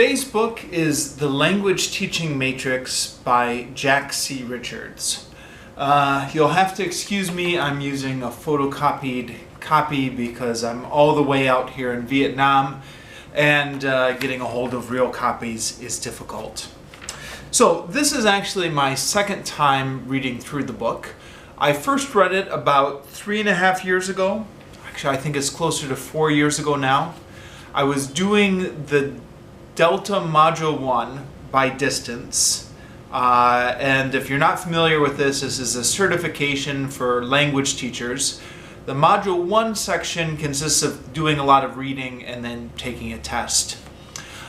Today's book is The Language Teaching Matrix by Jack C. Richards. You'll have to excuse me, I'm using a photocopied copy because I'm all the way out here in Vietnam and getting a hold of real copies is difficult. So this is actually my second time reading through the book. I first read it about 3.5 years ago. Actually, I think it's closer to 4 years ago now. I was doing the Delta Module 1 by distance. And if you're not familiar with this, this is a certification for language teachers. The Module 1 section consists of doing a lot of reading and then taking a test.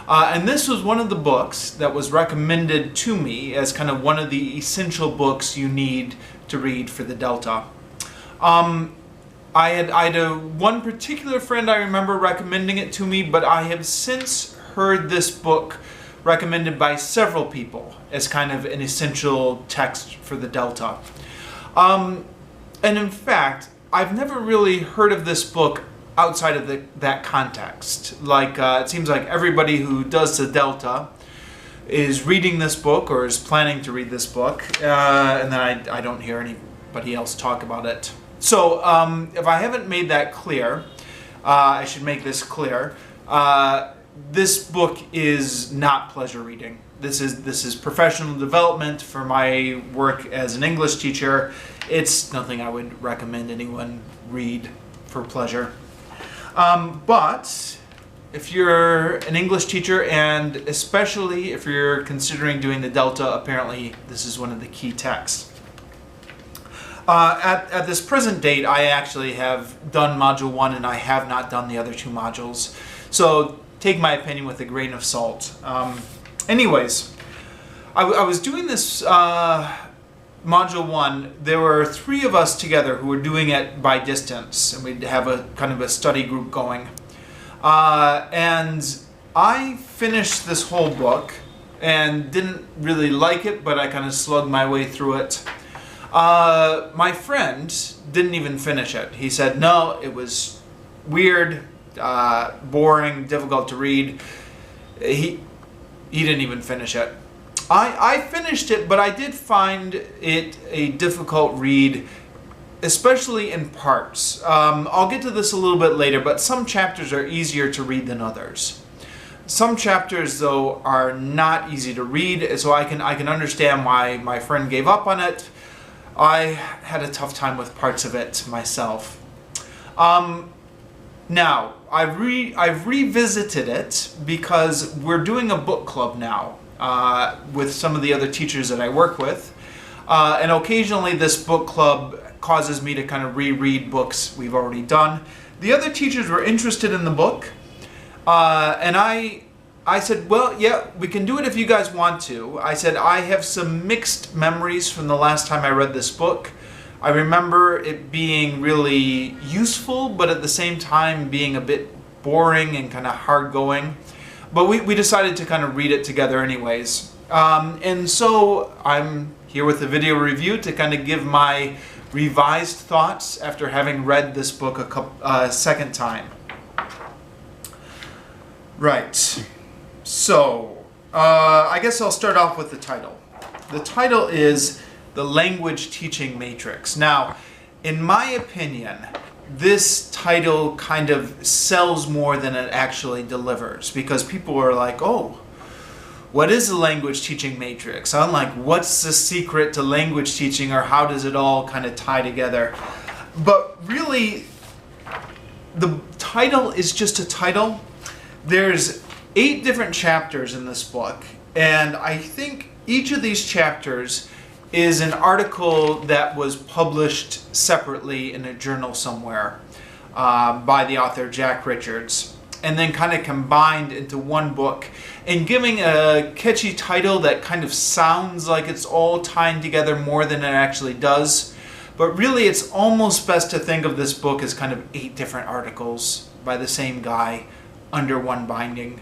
And this was one of the books that was recommended to me as kind of one of the essential books you need to read for the Delta. I had one particular friend I remember recommending it to me, but I have since heard this book recommended by several people as kind of an essential text for the Delta. And in fact, I've never really heard of this book outside of that context. Like, it seems like everybody who does the Delta is reading this book or is planning to read this book, and then I don't hear anybody else talk about it. So, if I haven't made that clear, I should make this clear. This book is not pleasure reading. This is professional development for my work as an English teacher. It's nothing I would recommend anyone read for pleasure. But if you're an English teacher, and especially if you're considering doing the Delta, apparently this is one of the key texts. At this present date, I actually have done Module 1 and I have not done the other two modules. So take my opinion with a grain of salt. Anyways, I was doing this Module 1. There were 3 of us together who were doing it by distance, and we'd have a kind of a study group going. And I finished this whole book and didn't really like it, but I kind of slugged my way through it. My friend didn't even finish it. He said, no, it was weird, boring, difficult to read. He didn't even finish it. I finished it, but I did find it a difficult read, especially in parts. I'll get to this a little bit later, but some chapters are easier to read than others. Some chapters, though, are not easy to read, so I can understand why my friend gave up on it. I had a tough time with parts of it myself. Now, I've revisited it because we're doing a book club now with some of the other teachers that I work with. And occasionally this book club causes me to kind of reread books we've already done. The other teachers were interested in the book, and I said, well, yeah, we can do it if you guys want to. I said, I have some mixed memories from the last time I read this book. I remember it being really useful, but at the same time being a bit boring and kind of hard going. But we decided to kind of read it together anyways. And so I'm here with a video review to kind of give my revised thoughts after having read this book a second time. Right. So, I guess I'll start off with the title. The title is The Language Teaching Matrix. Now, in my opinion, this title kind of sells more than it actually delivers, because people are like, oh, what is the language teaching matrix? I'm like, what's the secret to language teaching, or how does it all kind of tie together? But really, the title is just a title. There's 8 different chapters in this book, and I think each of these chapters is an article that was published separately in a journal somewhere by the author Jack Richards, and then kind of combined into one book and giving a catchy title that kind of sounds like it's all tying together more than it actually does. But really, it's almost best to think of this book as kind of 8 different articles by the same guy under one binding.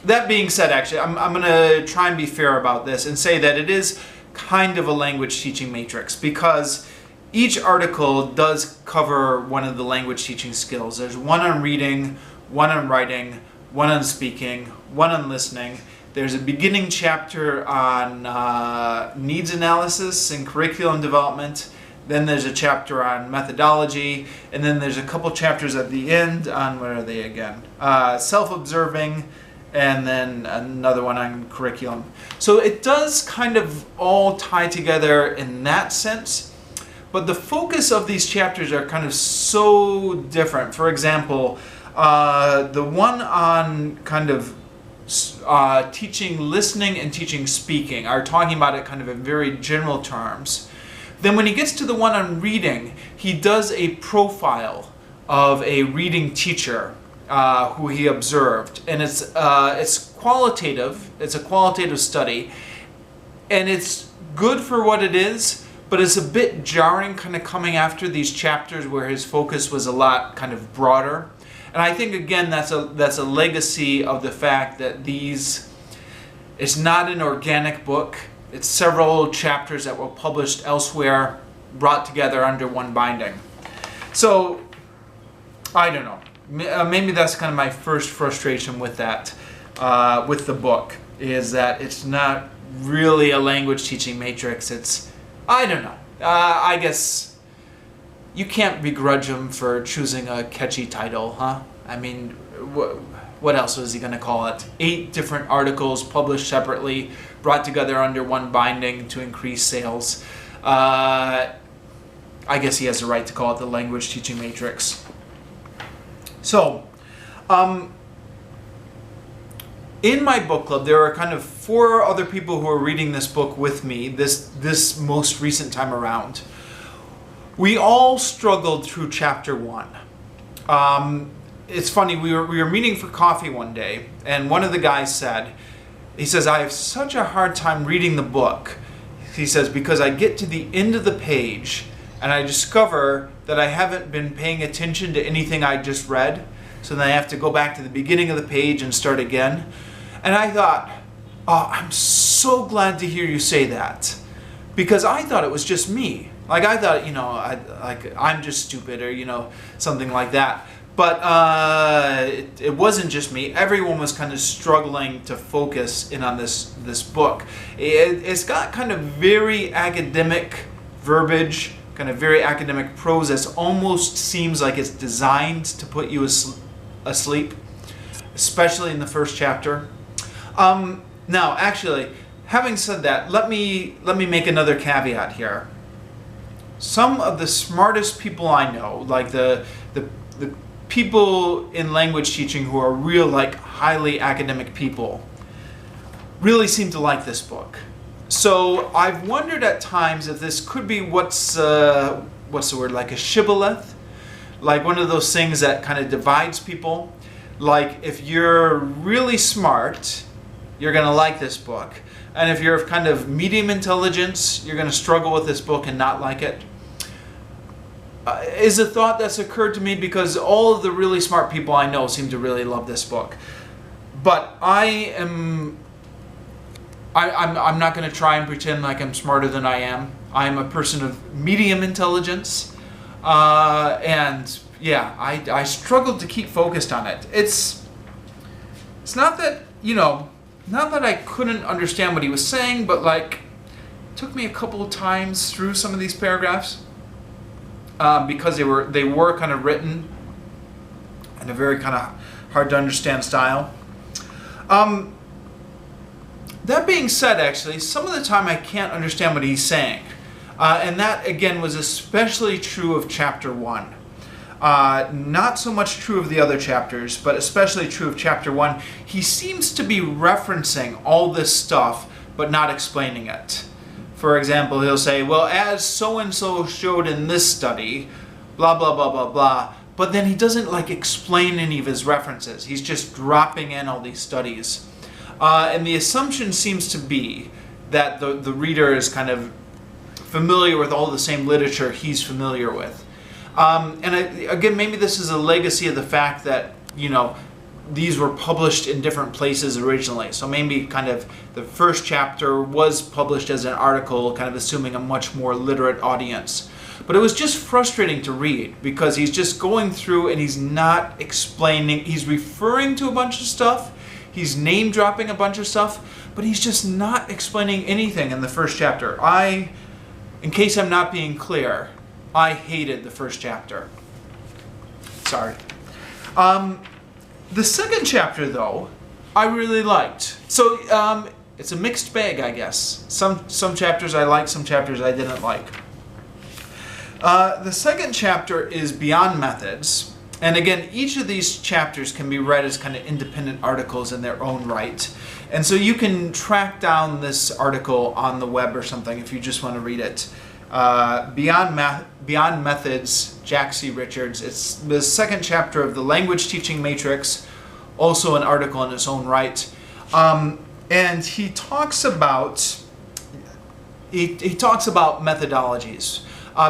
That being said, actually, I'm going to try and be fair about this and say that it is kind of a language teaching matrix, because each article does cover one of the language teaching skills. There's one on reading, one on writing, one on speaking, one on listening. There's a beginning chapter on needs analysis and curriculum development. Then there's a chapter on methodology, and then there's a couple chapters at the end on, what are they again? Self-observing, and then another one on curriculum. So it does kind of all tie together in that sense, but the focus of these chapters are kind of so different. For example, the one on kind of teaching listening and teaching speaking are talking about it kind of in very general terms. Then when he gets to the one on reading, he does a profile of a reading teacher who he observed, and it's qualitative. It's a qualitative study, and it's good for what it is, but it's a bit jarring kind of coming after these chapters where his focus was a lot kind of broader. And I think, again, that's a legacy of the fact that it's not an organic book. It's several chapters that were published elsewhere, brought together under one binding. So, I don't know. Maybe that's kind of my first frustration with that, with the book, is that it's not really a language teaching matrix. I don't know. I guess you can't begrudge him for choosing a catchy title, huh? I mean, what else was he going to call it? 8 different articles published separately, brought together under one binding to increase sales. I guess he has the right to call it the language teaching matrix. So, in my book club, there are kind of 4 other people who are reading this book with me this most recent time around. We all struggled through chapter 1. It's funny, we were meeting for coffee one day, and one of the guys said, he says, I have such a hard time reading the book. He says, because I get to the end of the page and I discover that I haven't been paying attention to anything I just read. So then I have to go back to the beginning of the page and start again. And I thought, oh, I'm so glad to hear you say that. Because I thought it was just me. Like I thought, I'm just stupid or, something like that. But it wasn't just me. Everyone was kind of struggling to focus in on this book. It's got kind of very academic verbiage, kind of very academic prose that almost seems like it's designed to put you asleep, especially in the first chapter. Now, actually, having said that, let me make another caveat here. Some of the smartest people I know, like the people in language teaching who are real, like, highly academic people, really seem to like this book. So I've wondered at times if this could be what's the word, like a shibboleth, like one of those things that kind of divides people. Like if you're really smart, you're going to like this book. And if you're of kind of medium intelligence, you're going to struggle with this book and not like it. Is a thought that's occurred to me because all of the really smart people I know seem to really love this book. But I'm not going to try and pretend like I'm smarter than I am. I'm a person of medium intelligence. And yeah, I struggled to keep focused on it. It's not that, not that I couldn't understand what he was saying, but like, it took me a couple of times through some of these paragraphs. Because they were kind of written in a very kind of hard to understand style. That being said, actually, some of the time I can't understand what he's saying. And that, again, was especially true of chapter 1. Not so much true of the other chapters, but especially true of chapter 1. He seems to be referencing all this stuff, but not explaining it. For example, he'll say, well, as so-and-so showed in this study, blah, blah, blah, blah, blah. But then he doesn't like explain any of his references. He's just dropping in all these studies. And the assumption seems to be that the reader is kind of familiar with all the same literature he's familiar with. Again, maybe this is a legacy of the fact that, these were published in different places originally. So maybe kind of the first chapter was published as an article, kind of assuming a much more literate audience. But it was just frustrating to read because he's just going through and he's not explaining. He's referring to a bunch of stuff. He's name dropping a bunch of stuff, but he's just not explaining anything in the first chapter. In case I'm not being clear, I hated the first chapter. Sorry. The second chapter, though, I really liked. So it's a mixed bag, I guess. Some chapters I liked, some chapters I didn't like. The second chapter is Beyond Methods. And again, each of these chapters can be read as kind of independent articles in their own right. And so you can track down this article on the web or something if you just want to read it. Beyond Methods, Jack C. Richards. It's the second chapter of the Language Teaching Matrix, also an article in its own right. And he talks about methodologies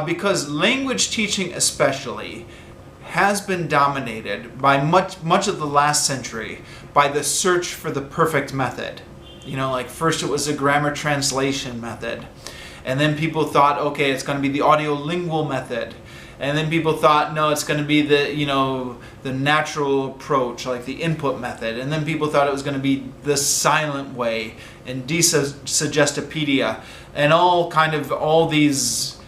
because language teaching especially has been dominated by much of the last century by the search for the perfect method. You know, like first it was the grammar translation method. And then people thought, okay, it's going to be the audiolingual method. And then people thought, no, it's going to be the natural approach, like the input method. And then people thought it was going to be the silent way and Suggestipedia and all these,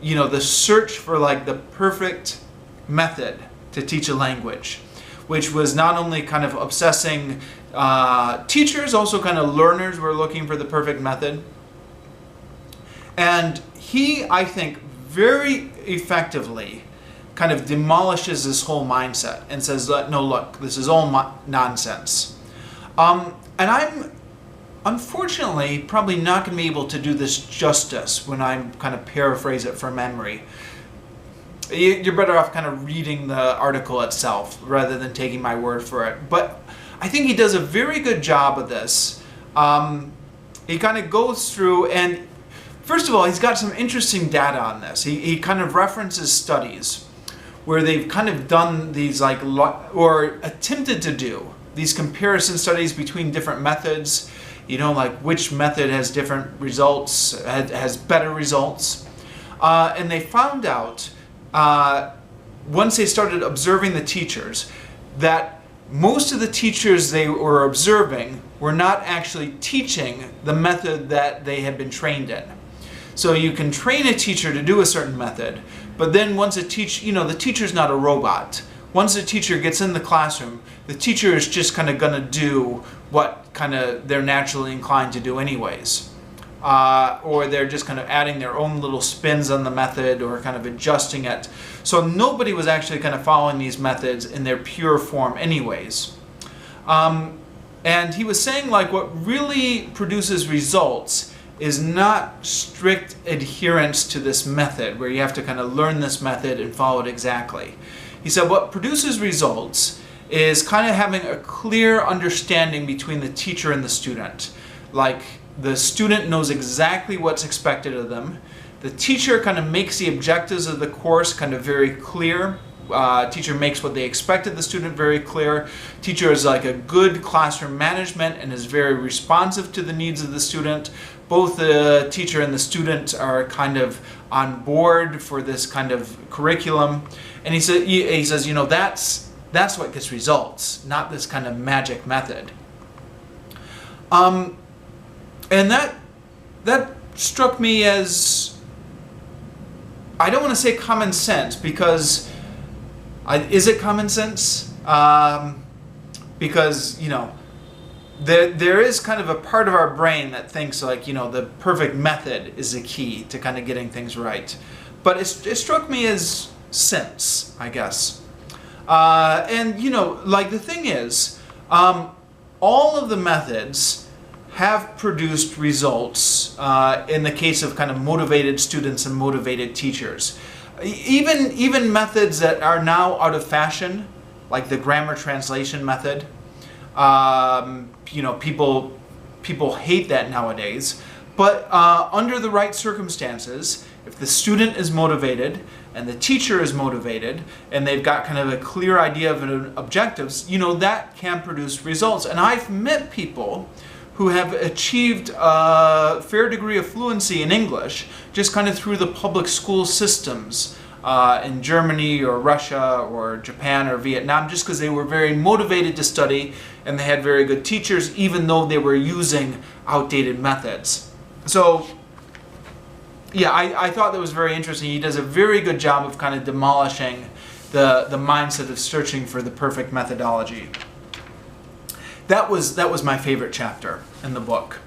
the search for like the perfect method to teach a language, which was not only kind of obsessing teachers, also kind of learners were looking for the perfect method. And he, I think, very effectively kind of demolishes this whole mindset and says, no, look, this is all nonsense. And I'm unfortunately probably not going to be able to do this justice when I kind of paraphrase it from memory. You're better off kind of reading the article itself rather than taking my word for it. But I think he does a very good job of this. He kind of goes through and first of all, he's got some interesting data on this. He kind of references studies where they've kind of done these or attempted to do these comparison studies between different methods, like which method has different results, has better results. And they found out, once they started observing the teachers, that most of the teachers they were observing were not actually teaching the method that they had been trained in. So you can train a teacher to do a certain method, but then once the teacher's not a robot. Once the teacher gets in the classroom, the teacher is just kind of going to do what kind of they're naturally inclined to do anyways. Or they're just kind of adding their own little spins on the method or kind of adjusting it. So nobody was actually kind of following these methods in their pure form anyways. And he was saying like what really produces results is not strict adherence to this method where you have to kind of learn this method and follow it exactly. He said what produces results is kind of having a clear understanding between the teacher and the student. Like the student knows exactly what's expected of them. The teacher kind of makes the objectives of the course kind of very clear. Teacher makes what they expected the student very clear. Teacher is like a good classroom management and is very responsive to the needs of the student. Both the teacher and the student are kind of on board for this kind of curriculum. And he says, that's what gets results, not this kind of magic method. And that struck me as, I don't want to say common sense because is it common sense? Because, there is kind of a part of our brain that thinks like, the perfect method is the key to kind of getting things right. But it struck me as sense, I guess. And, like the thing is, all of the methods have produced results in the case of kind of motivated students and motivated teachers. Even methods that are now out of fashion, like the grammar translation method, people hate that nowadays. But under the right circumstances, if the student is motivated and the teacher is motivated and they've got kind of a clear idea of objectives, that can produce results. And I've met people who have achieved a fair degree of fluency in English just kind of through the public school systems in Germany or Russia or Japan or Vietnam, just because they were very motivated to study and they had very good teachers, even though they were using outdated methods. So yeah, I thought that was very interesting. He does a very good job of kind of demolishing the mindset of searching for the perfect methodology. That was my favorite chapter in the book.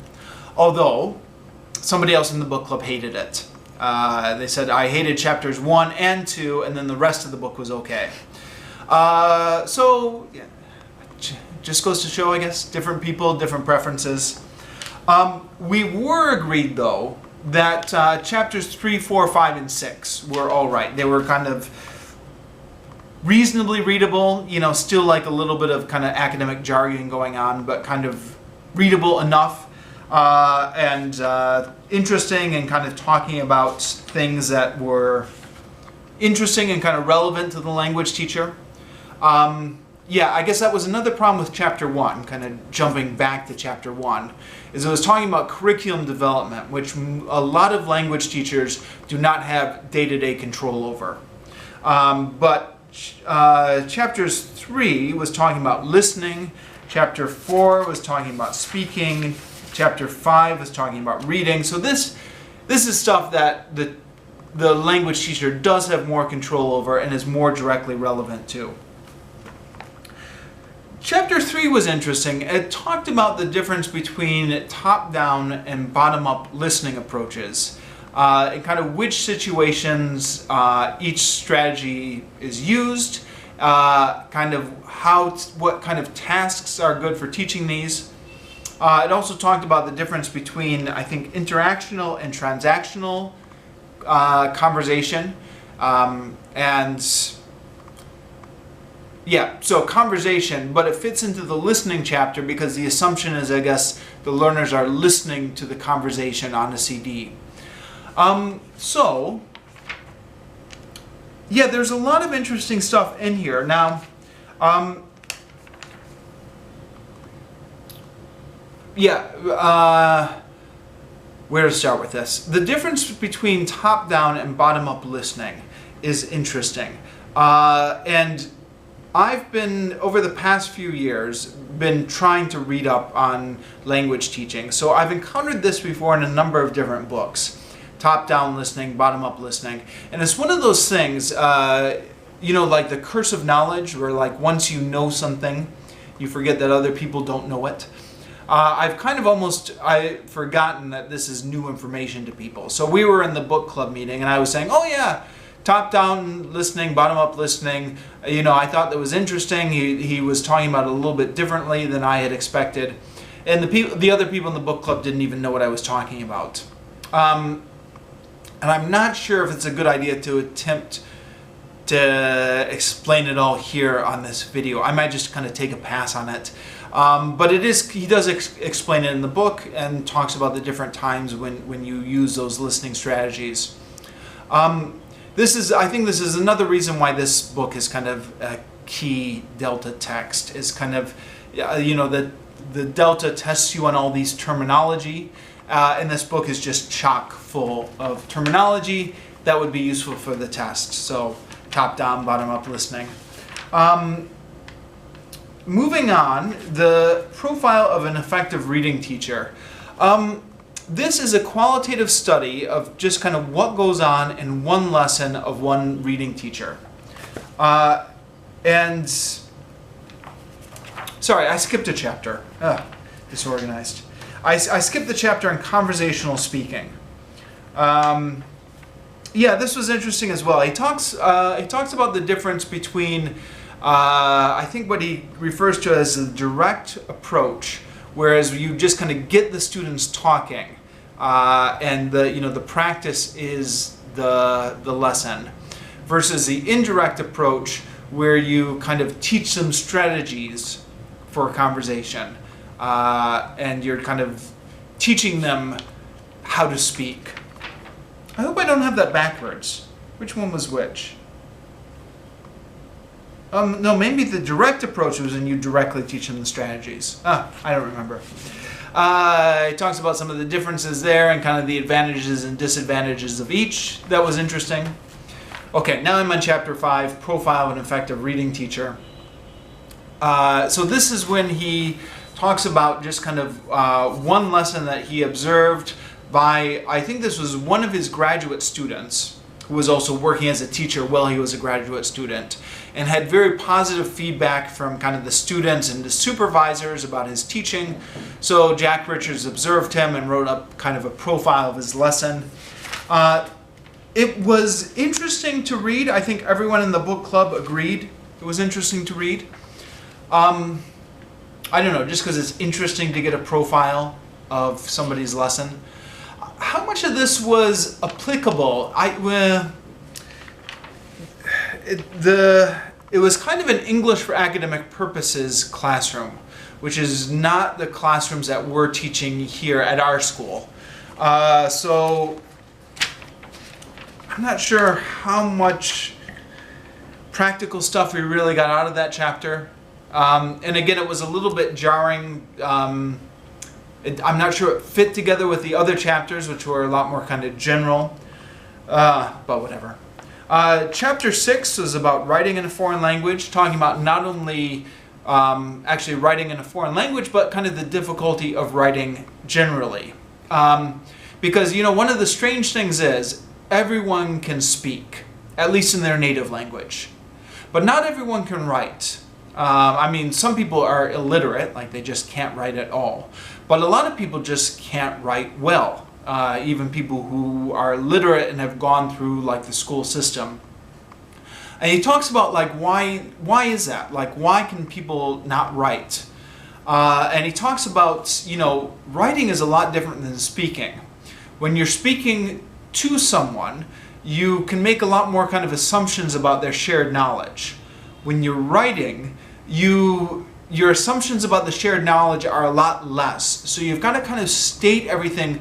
Although, somebody else in the book club hated it. They said I hated chapters 1 and 2, and then the rest of the book was okay. So, yeah, just goes to show, I guess, different people, different preferences. We were agreed, though, that chapters 3, 4, 5, and 6 were all right. They were kind of reasonably readable, you know, still like a little bit of kind of academic jargon going on, but kind of readable enough and interesting, and kind of talking about things that were interesting and kind of relevant to the language teacher. Yeah, I guess that was another problem with chapter 1, kind of jumping back to chapter 1, is it was talking about curriculum development, which a lot of language teachers do not have day-to-day control over. But chapters 3 was talking about listening, chapter 4 was talking about speaking, chapter 5 was talking about reading. So this is stuff that the language teacher does have more control over and is more directly relevant to. Chapter 3 was interesting. It talked about the difference between top-down and bottom-up listening approaches. And kind of which situations each strategy is used, kind of what kind of tasks are good for teaching these. It also talked about the difference between, I think, interactional and transactional conversation. And yeah, so conversation, but it fits into the listening chapter because the assumption is, I guess, the learners are listening to the conversation on a CD. So, yeah, there's a lot of interesting stuff in here. Now, where to start with this? The difference between top-down and bottom-up listening is interesting. And I've been, over the past few years, been trying to read up on language teaching. So I've encountered this before in a number of different books. Top-down listening, bottom-up listening. And it's one of those things, you know, like the curse of knowledge, where like once you know something, you forget that other people don't know it. I've kind of I've forgotten that this is new information to people. So we were in the book club meeting and I was saying, oh yeah, top-down listening, bottom-up listening, you know, I thought that was interesting. He was talking about it a little bit differently than I had expected. And the other people in the book club didn't even know what I was talking about. And I'm not sure if it's a good idea to attempt to explain it all here on this video. I might just kind of take a pass on it. But he does explain it in the book and talks about the different times when you use those listening strategies. I think this is another reason why this book is kind of a key Delta text, is kind of, you know, the Delta tests you on all these terminology, and this book is just chock full of terminology that would be useful for the test. So top-down, bottom-up listening. Moving on, the profile of an effective reading teacher. This is a qualitative study of just kind of what goes on in one lesson of one reading teacher. And, sorry, I skipped a chapter. Disorganized. I skipped the chapter on conversational speaking. Yeah, this was interesting as well. He talks about the difference between, I think what he refers to as a direct approach, whereas you just kind of get the students talking, and the practice is the lesson, versus the indirect approach where you kind of teach them strategies for conversation, and you're kind of teaching them how to speak. I hope I don't have that backwards. Which one was which? No, maybe the direct approach was when you directly teach them the strategies. I don't remember. It talks about some of the differences there and kind of the advantages and disadvantages of each. That was interesting. Okay, now I'm on chapter 5, Profile of an Effective Reading Teacher. So this is when he talks about just kind of one lesson that he observed by, I think this was one of his graduate students, who was also working as a teacher while he was a graduate student, and had very positive feedback from kind of the students and the supervisors about his teaching. So Jack Richards observed him and wrote up kind of a profile of his lesson. It was interesting to read. I think everyone in the book club agreed it was interesting to read. I don't know, just because it's interesting to get a profile of somebody's lesson. How much of this was applicable? It was kind of an English for academic purposes classroom, which is not the classrooms that we're teaching here at our school. So I'm not sure how much practical stuff we really got out of that chapter. And again, it was a little bit jarring. I'm not sure it fit together with the other chapters, which were a lot more kind of general, but whatever. Chapter 6 was about writing in a foreign language, talking about not only actually writing in a foreign language, but kind of the difficulty of writing generally. Because, you know, one of the strange things is everyone can speak, at least in their native language, but not everyone can write. I mean, some people are illiterate, like they just can't write at all. But a lot of people just can't write well. Even people who are literate and have gone through like the school system. And he talks about like why is that? Like why can people not write? And he talks about, you know, writing is a lot different than speaking. When you're speaking to someone, you can make a lot more kind of assumptions about their shared knowledge. When you're writing, your assumptions about the shared knowledge are a lot less. So you've got to kind of state everything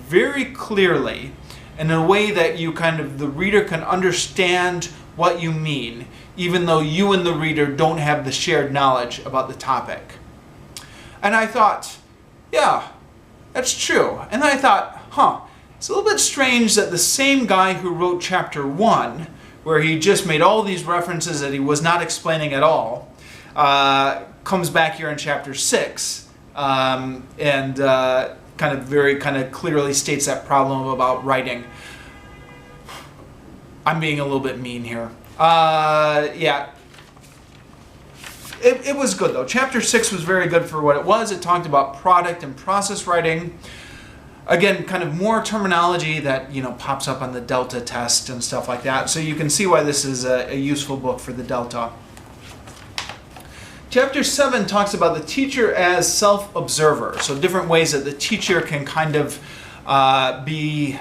very clearly in a way that the reader can understand what you mean, even though you and the reader don't have the shared knowledge about the topic. And I thought, yeah, that's true. And then I thought, it's a little bit strange that the same guy who wrote chapter 1, where he just made all these references that he was not explaining at all, comes back here in chapter 6 and very clearly states that problem about writing. I'm being a little bit mean here. Yeah. It was good though. Chapter 6 was very good for what it was. It talked about product and process writing. Again, kind of more terminology that, you know, pops up on the Delta test and stuff like that. So you can see why this is a useful book for the Delta. Chapter 7 talks about the teacher as self-observer. So different ways that the teacher can kind of be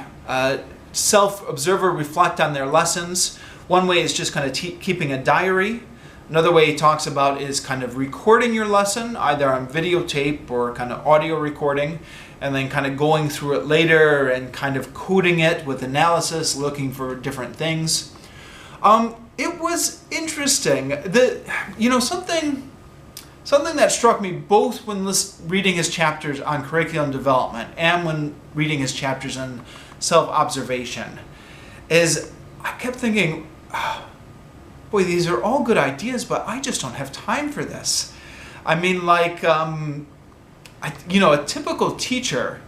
self-observer, reflect on their lessons. One way is just kind of keeping a diary. Another way he talks about is kind of recording your lesson, either on videotape or kind of audio recording, and then kind of going through it later and kind of coding it with analysis, looking for different things. It was interesting. Something that struck me both when reading his chapters on curriculum development and when reading his chapters on self-observation is I kept thinking, boy, these are all good ideas, but I just don't have time for this. I mean, like, a typical teacher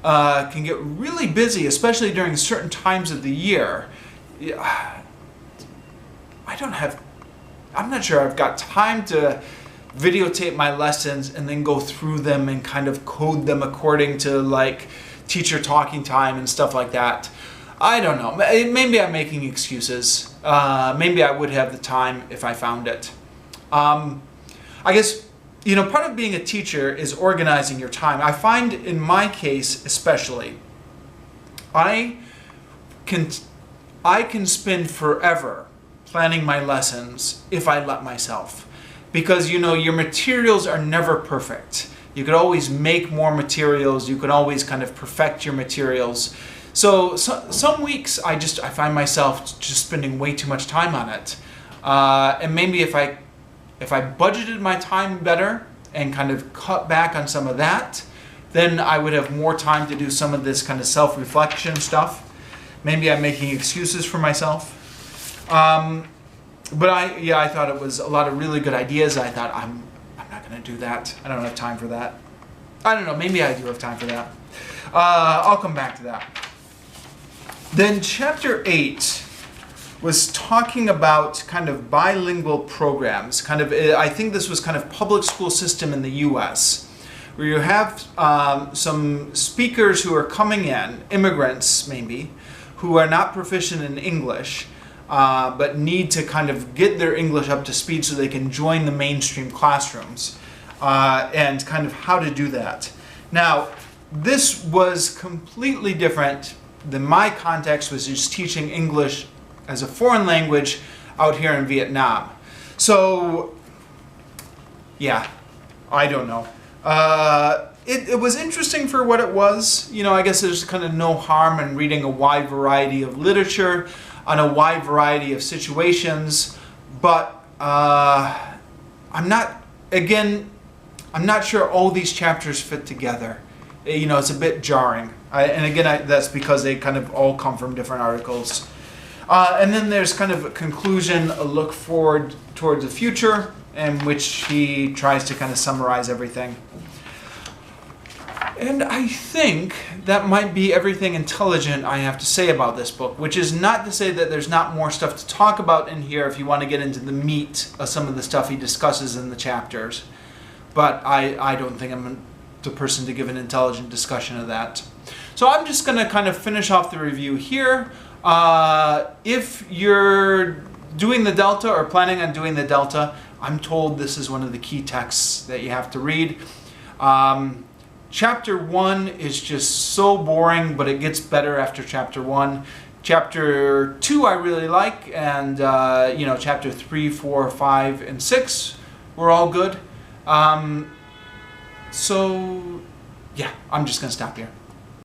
can get really busy, especially during certain times of the year. I'm not sure I've got time to videotape my lessons and then go through them and kind of code them according to like teacher talking time and stuff like that. I don't know. Maybe I'm making excuses. Maybe I would have the time if I found it. I guess, part of being a teacher is organizing your time. I find in my case especially, I can spend forever planning my lessons if I let myself. Because, your materials are never perfect. You could always make more materials. You could always kind of perfect your materials. So some weeks I find myself just spending way too much time on it. And maybe if I budgeted my time better and kind of cut back on some of that, then I would have more time to do some of this kind of self-reflection stuff. Maybe I'm making excuses for myself. But I thought it was a lot of really good ideas. I thought, I'm not going to do that. I don't have time for that. I don't know, maybe I do have time for that. I'll come back to that. Then chapter 8 was talking about kind of bilingual programs. I think this was kind of public school system in the US, where you have some speakers who are coming in, immigrants maybe, who are not proficient in English, but need to kind of get their English up to speed so they can join the mainstream classrooms, and kind of how to do that. Now, this was completely different than my context, was just teaching English as a foreign language out here in Vietnam. So, yeah, I don't know. It was interesting for what it was. You know, I guess there's kind of no harm in reading a wide variety of literature on a wide variety of situations, but I'm not sure all these chapters fit together. You know, it's a bit jarring. That's because they kind of all come from different articles. And then there's kind of a conclusion, a look forward towards the future, in which he tries to kind of summarize everything. And I think that might be everything intelligent I have to say about this book, which is not to say that there's not more stuff to talk about in here if you want to get into the meat of some of the stuff he discusses in the chapters. But I don't think I'm the person to give an intelligent discussion of that. So I'm just going to kind of finish off the review here. If you're doing the Delta or planning on doing the Delta, I'm told this is one of the key texts that you have to read. Chapter 1 is just so boring, but it gets better after chapter 1. Chapter 2 I really like, and chapter 3, 4, 5, and 6 were all good. So yeah, I'm just going to stop here.